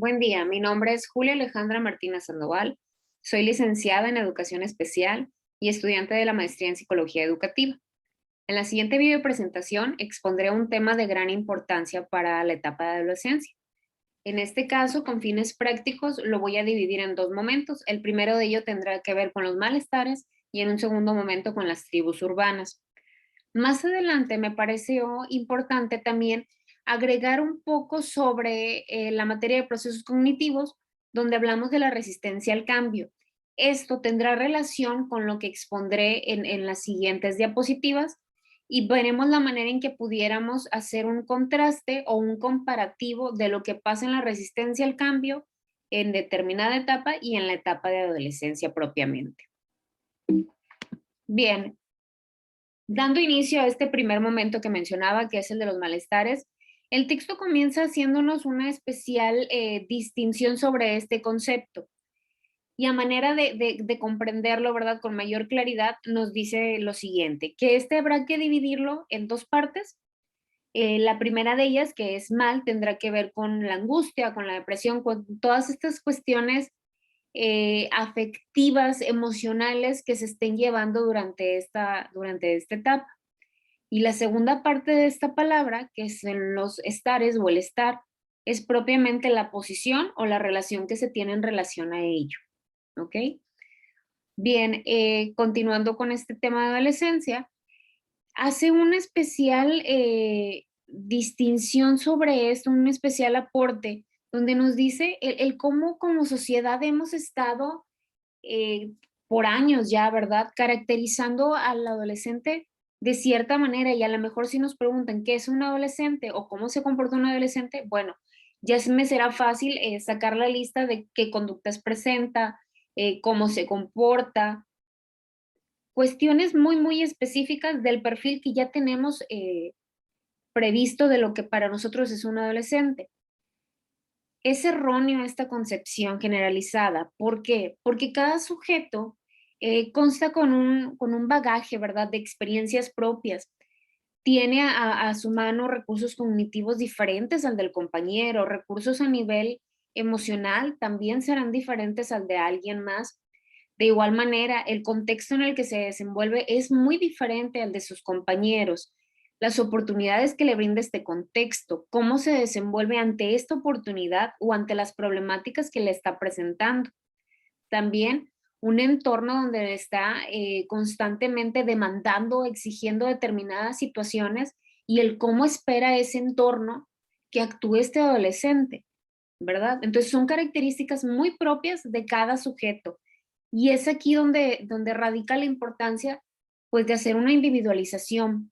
Buen día, mi nombre es Julia Alejandra Martínez Sandoval. Soy licenciada en Educación Especial y estudiante de la maestría en Psicología Educativa. En la siguiente video presentación expondré un tema de gran importancia para la etapa de adolescencia. En este caso, con fines prácticos, lo voy a dividir en dos momentos. El primero de ello tendrá que ver con los malestares y en un segundo momento con las tribus urbanas. Más adelante me pareció importante también agregar un poco sobre la materia de procesos cognitivos, donde hablamos de la resistencia al cambio. Esto tendrá relación con lo que expondré en las siguientes diapositivas y veremos la manera en que pudiéramos hacer un contraste o un comparativo de lo que pasa en la resistencia al cambio en determinada etapa y en la etapa de adolescencia propiamente. Bien, dando inicio a este primer momento que mencionaba, que es el de los malestares, el texto comienza haciéndonos una especial distinción sobre este concepto. Y a manera de comprenderlo, ¿verdad? Con mayor claridad, nos dice lo siguiente, que este habrá que dividirlo en dos partes. La primera de ellas, que es mal, tendrá que ver con la angustia, con la depresión, con todas estas cuestiones afectivas, emocionales que se estén llevando durante esta etapa. Y la segunda parte de esta palabra, que son los estares o el estar, es propiamente la posición o la relación que se tiene en relación a ello. ¿Ok? Bien, continuando con este tema de adolescencia, hace una especial distinción sobre esto, un especial aporte, donde nos dice el cómo como sociedad hemos estado eh, por años ya, ¿verdad? Caracterizando al adolescente de cierta manera y a lo mejor si nos preguntan qué es un adolescente o cómo se comporta un adolescente, bueno, ya me será fácil sacar la lista de qué conductas presenta, cómo se comporta, cuestiones muy, muy específicas del perfil que ya tenemos previsto de lo que para nosotros es un adolescente. Es erróneo esta concepción generalizada. ¿Por qué? Porque cada sujeto consta con un bagaje, ¿verdad?, de experiencias propias. Tiene a su mano recursos cognitivos diferentes al del compañero, recursos a nivel emocional también serán diferentes al de alguien más. De igual manera, el contexto en el que se desenvuelve es muy diferente al de sus compañeros. Las oportunidades que le brinda este contexto, cómo se desenvuelve ante esta oportunidad o ante las problemáticas que le está presentando. También un entorno donde está constantemente demandando, exigiendo determinadas situaciones y el cómo espera ese entorno que actúe este adolescente, ¿verdad? Entonces son características muy propias de cada sujeto y es aquí donde radica la importancia, pues, de hacer una individualización.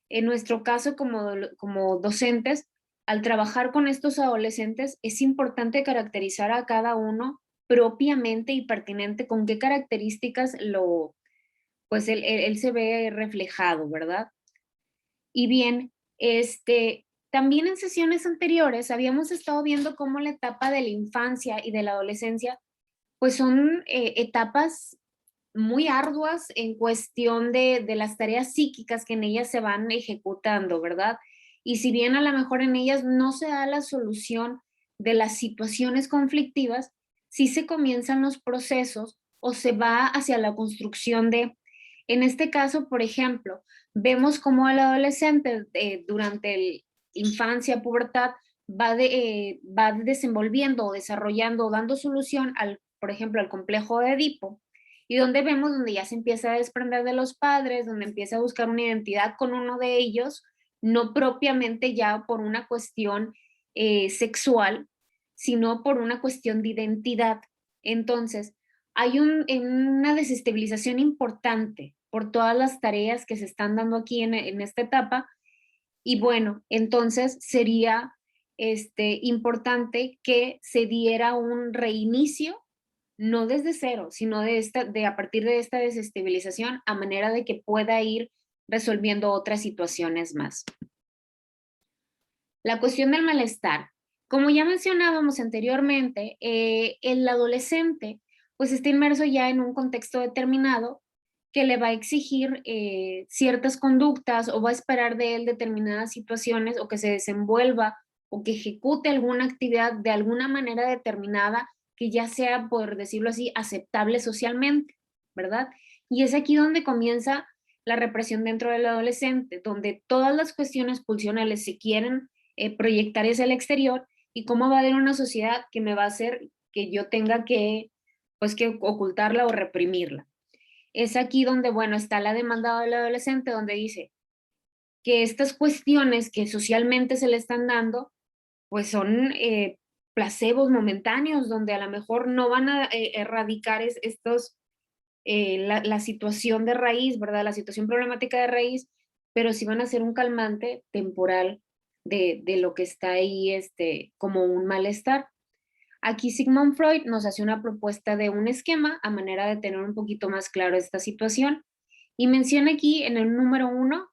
En nuestro caso, como docentes, al trabajar con estos adolescentes, es importante caracterizar a cada uno propiamente y pertinente con qué características pues él se ve reflejado, ¿verdad? Y bien, también en sesiones anteriores habíamos estado viendo cómo la etapa de la infancia y de la adolescencia, pues son etapas muy arduas en cuestión de las tareas psíquicas que en ellas se van ejecutando, ¿verdad? Y si bien a lo mejor en ellas no se da la solución de las situaciones conflictivas, sí se comienzan los procesos o se va hacia la construcción en este caso, por ejemplo, vemos cómo el adolescente durante la infancia, pubertad, va desenvolviendo o desarrollando, dando solución por ejemplo, al complejo de Edipo, y donde vemos donde ya se empieza a desprender de los padres, donde empieza a buscar una identidad con uno de ellos, no propiamente ya por una cuestión sexual, sino por una cuestión de identidad. Entonces, hay una desestabilización importante por todas las tareas que se están dando aquí en esta etapa, y bueno, entonces sería importante que se diera un reinicio no desde cero, sino de a partir de esta desestabilización, a manera de que pueda ir resolviendo otras situaciones más. La cuestión del malestar. Como ya mencionábamos anteriormente, el adolescente pues está inmerso ya en un contexto determinado que le va a exigir ciertas conductas o va a esperar de él determinadas situaciones o que se desenvuelva o que ejecute alguna actividad de alguna manera determinada que ya sea, por decirlo así, aceptable socialmente, ¿verdad? Y es aquí donde comienza la represión dentro del adolescente, donde todas las cuestiones pulsionales se quieren proyectar hacia el exterior y cómo va a haber una sociedad que me va a hacer que yo tenga que, pues, que ocultarla o reprimirla. Es aquí donde, bueno, está la demanda del adolescente, donde dice que estas cuestiones que socialmente se le están dando, pues son placebos momentáneos, donde a lo mejor no van a erradicar estos, la situación de raíz, ¿verdad? La situación problemática de raíz, pero sí van a ser un calmante temporal de lo que está ahí como un malestar. Aquí Sigmund Freud nos hace una propuesta de un esquema a manera de tener un poquito más claro esta situación y menciona aquí en el número 1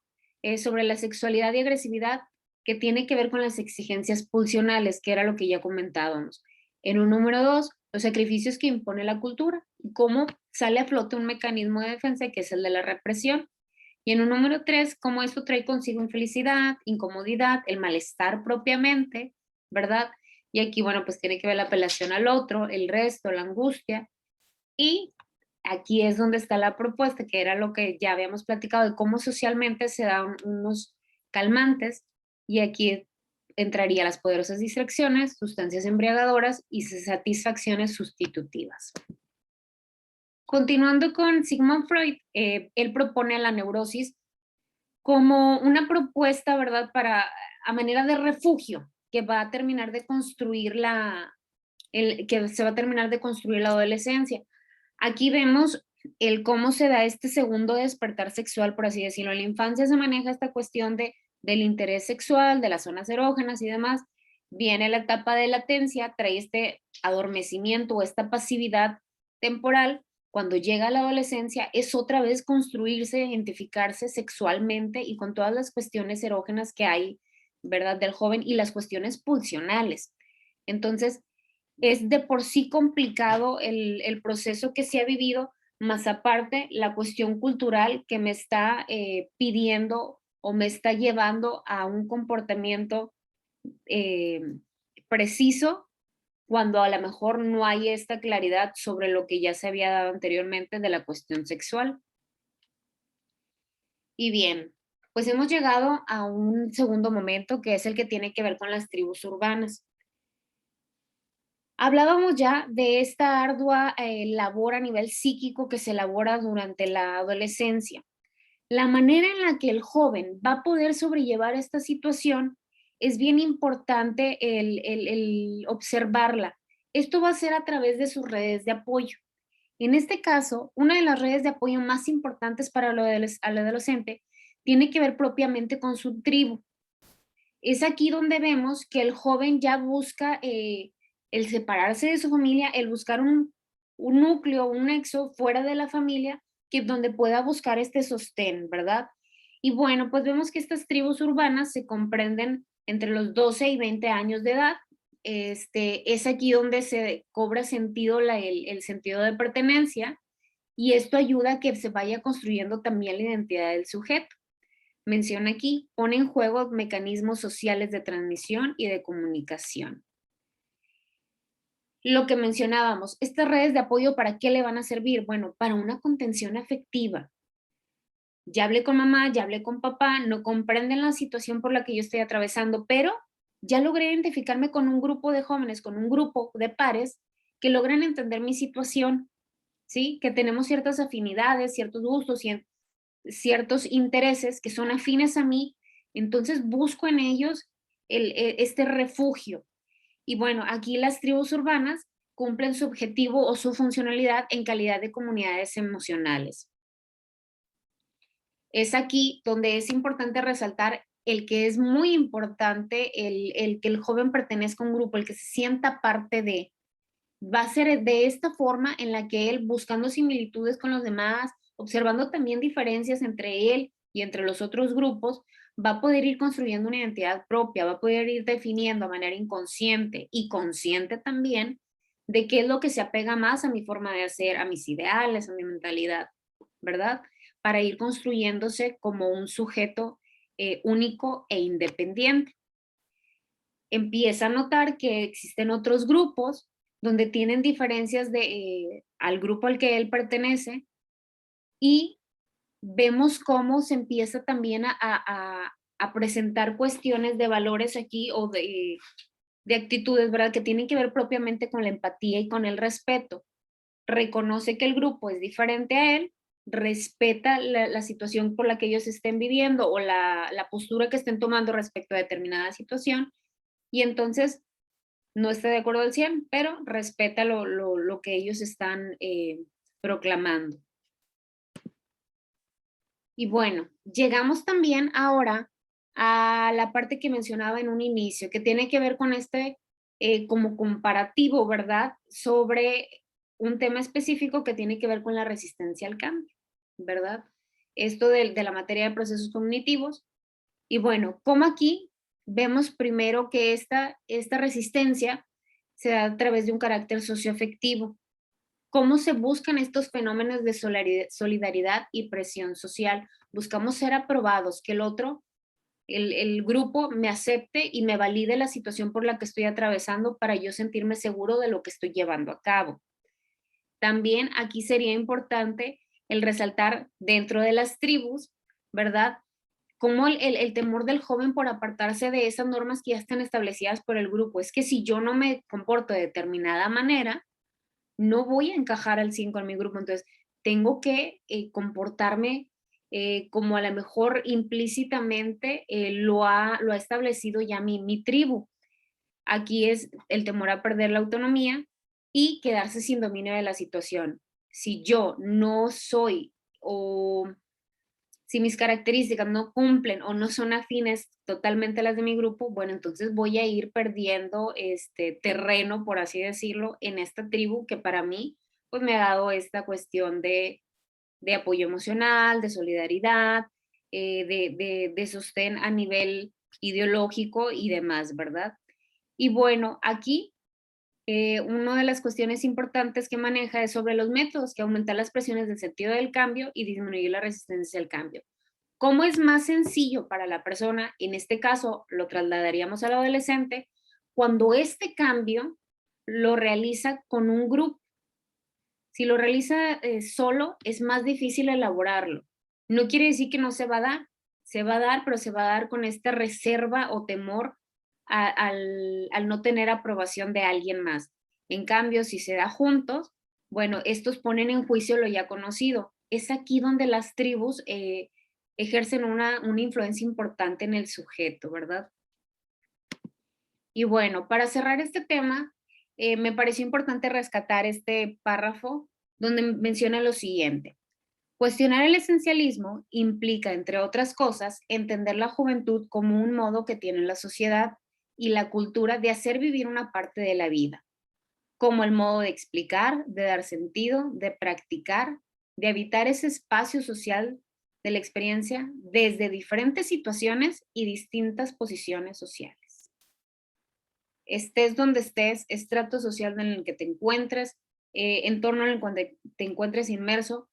sobre la sexualidad y agresividad que tiene que ver con las exigencias pulsionales, que era lo que ya comentábamos. En un número 2, los sacrificios que impone la cultura y cómo sale a flote un mecanismo de defensa que es el de la represión. Y en un número 3, cómo esto trae consigo infelicidad, incomodidad, el malestar propiamente, ¿verdad? Y aquí, bueno, pues tiene que ver la apelación al otro, el resto, la angustia. Y aquí es donde está la propuesta, que era lo que ya habíamos platicado, de cómo socialmente se dan unos calmantes. Y aquí entraría las poderosas distracciones, sustancias embriagadoras y satisfacciones sustitutivas. Continuando con Sigmund Freud, él propone la neurosis como una propuesta, ¿verdad? Para, a manera de refugio, que va a terminar de construir que se va a terminar de construir la adolescencia. Aquí vemos el cómo se da este segundo despertar sexual, por así decirlo. En la infancia se maneja esta cuestión del interés sexual, de las zonas erógenas y demás. Viene la etapa de latencia, trae este adormecimiento o esta pasividad temporal. Cuando llega a la adolescencia es otra vez construirse, identificarse sexualmente y con todas las cuestiones erógenas que hay, ¿verdad? Del joven y las cuestiones pulsionales. Entonces, es de por sí complicado el proceso que se ha vivido, más aparte la cuestión cultural que me está pidiendo o me está llevando a un comportamiento eh, preciso cuando a lo mejor no hay esta claridad sobre lo que ya se había dado anteriormente de la cuestión sexual. Y bien, pues hemos llegado a un segundo momento que es el que tiene que ver con las tribus urbanas. Hablábamos ya de esta ardua labor a nivel psíquico que se elabora durante la adolescencia. La manera en la que el joven va a poder sobrellevar esta situación es bien importante el observarla. Esto va a ser a través de sus redes de apoyo. En este caso, una de las redes de apoyo más importantes para al adolescente tiene que ver propiamente con su tribu. Es aquí donde vemos que el joven ya busca el separarse de su familia, el buscar un núcleo, un nexo fuera de la familia, que donde pueda buscar este sostén, ¿verdad? Y bueno, pues vemos que estas tribus urbanas se comprenden entre los 12 y 20 años de edad. Es aquí donde se cobra sentido el sentido de pertenencia y esto ayuda a que se vaya construyendo también la identidad del sujeto. Menciona aquí, pone en juego mecanismos sociales de transmisión y de comunicación. Lo que mencionábamos, estas redes de apoyo, ¿para qué le van a servir? Bueno, para una contención afectiva. Ya hablé con mamá, ya hablé con papá, no comprenden la situación por la que yo estoy atravesando, pero ya logré identificarme con un grupo de jóvenes, con un grupo de pares que logran entender mi situación, ¿sí? Que tenemos ciertas afinidades, ciertos gustos, ciertos intereses que son afines a mí, entonces busco en ellos este refugio. Y bueno, aquí las tribus urbanas cumplen su objetivo o su funcionalidad en calidad de comunidades emocionales. Es aquí donde es importante resaltar el que es muy importante el que el joven pertenezca a un grupo, el que se sienta parte de, va a ser de esta forma en la que él, buscando similitudes con los demás, observando también diferencias entre él y entre los otros grupos, va a poder ir construyendo una identidad propia, va a poder ir definiendo de manera inconsciente y consciente también de qué es lo que se apega más a mi forma de hacer, a mis ideales, a mi mentalidad, ¿verdad? Para ir construyéndose como un sujeto único e independiente. empieza a notar que existen otros grupos donde tienen diferencias al grupo al que él pertenece, y vemos cómo se empieza también a presentar cuestiones de valores aquí o de actitudes, ¿verdad? Que tienen que ver propiamente con la empatía y con el respeto. Reconoce que el grupo es diferente a él, respeta la situación por la que ellos estén viviendo o la postura que estén tomando respecto a determinada situación, y entonces no está de acuerdo al 100, pero respeta lo que ellos están proclamando. Y bueno, llegamos también ahora a la parte que mencionaba en un inicio, que tiene que ver con este como comparativo, ¿verdad? Sobre un tema específico que tiene que ver con la resistencia al cambio, ¿verdad? Esto de la materia de procesos cognitivos. Y bueno, como aquí vemos primero que esta resistencia se da a través de un carácter socioafectivo. ¿Cómo se buscan estos fenómenos de solidaridad y presión social? Buscamos ser aprobados, que el otro, el grupo me acepte y me valide la situación por la que estoy atravesando para yo sentirme seguro de lo que estoy llevando a cabo. También aquí sería importante el resaltar dentro de las tribus, ¿verdad? Como el temor del joven por apartarse de esas normas que ya están establecidas por el grupo. Es que si yo no me comporto de determinada manera, no voy a encajar al 100 con mi grupo, entonces tengo que comportarme como a lo mejor implícitamente lo ha establecido ya mi tribu. Aquí es el temor a perder la autonomía y quedarse sin dominio de la situación. Si yo no soy o si mis características no cumplen o no son afines totalmente a las de mi grupo, bueno, entonces voy a ir perdiendo este terreno, por así decirlo, en esta tribu que para mí, pues me ha dado esta cuestión de apoyo emocional, de solidaridad, de sostén a nivel ideológico y demás, ¿verdad? Y bueno, aquí una de las cuestiones importantes que maneja es sobre los métodos que aumentan las presiones del sentido del cambio y disminuir la resistencia al cambio. ¿Cómo es más sencillo para la persona? En este caso, lo trasladaríamos al adolescente, cuando este cambio lo realiza con un grupo. Si lo realiza solo, es más difícil elaborarlo. No quiere decir que no se va a dar, pero se va a dar con esta reserva o temor al no tener aprobación de alguien más. En cambio, si se da juntos, bueno, estos ponen en juicio lo ya conocido. Es aquí donde las tribus ejercen una influencia importante en el sujeto, ¿verdad? Y bueno, para cerrar este tema, me pareció importante rescatar este párrafo donde menciona lo siguiente. Cuestionar el esencialismo implica, entre otras cosas, entender la juventud como un modo que tiene la sociedad y la cultura de hacer vivir una parte de la vida, como el modo de explicar, de dar sentido, de practicar, de habitar ese espacio social de la experiencia desde diferentes situaciones y distintas posiciones sociales. Estés donde estés, estrato social en el que te encuentres, entorno en el que te encuentres inmerso,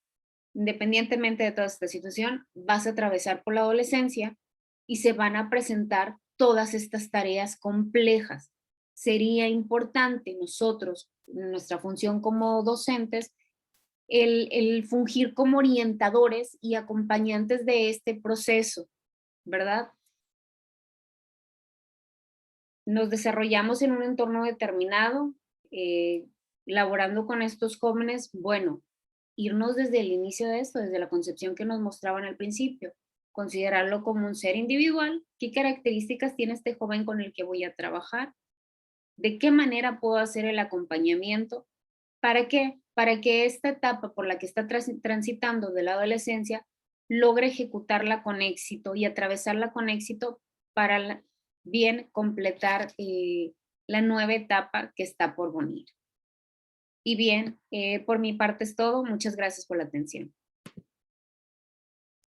independientemente de toda esta situación, vas a atravesar por la adolescencia y se van a presentar todas estas tareas complejas. Sería importante nosotros, nuestra función como docentes, el fungir como orientadores y acompañantes de este proceso, ¿verdad? Nos desarrollamos en un entorno determinado, eh, laborando con estos jóvenes, bueno, irnos desde el inicio de esto, desde la concepción que nos mostraban al principio, considerarlo como un ser individual, qué características tiene este joven con el que voy a trabajar, de qué manera puedo hacer el acompañamiento, ¿para qué? Para que esta etapa por la que está transitando de la adolescencia logre ejecutarla con éxito y atravesarla con éxito para bien completar la nueva etapa que está por venir. Y bien, por mi parte es todo. Muchas gracias por la atención.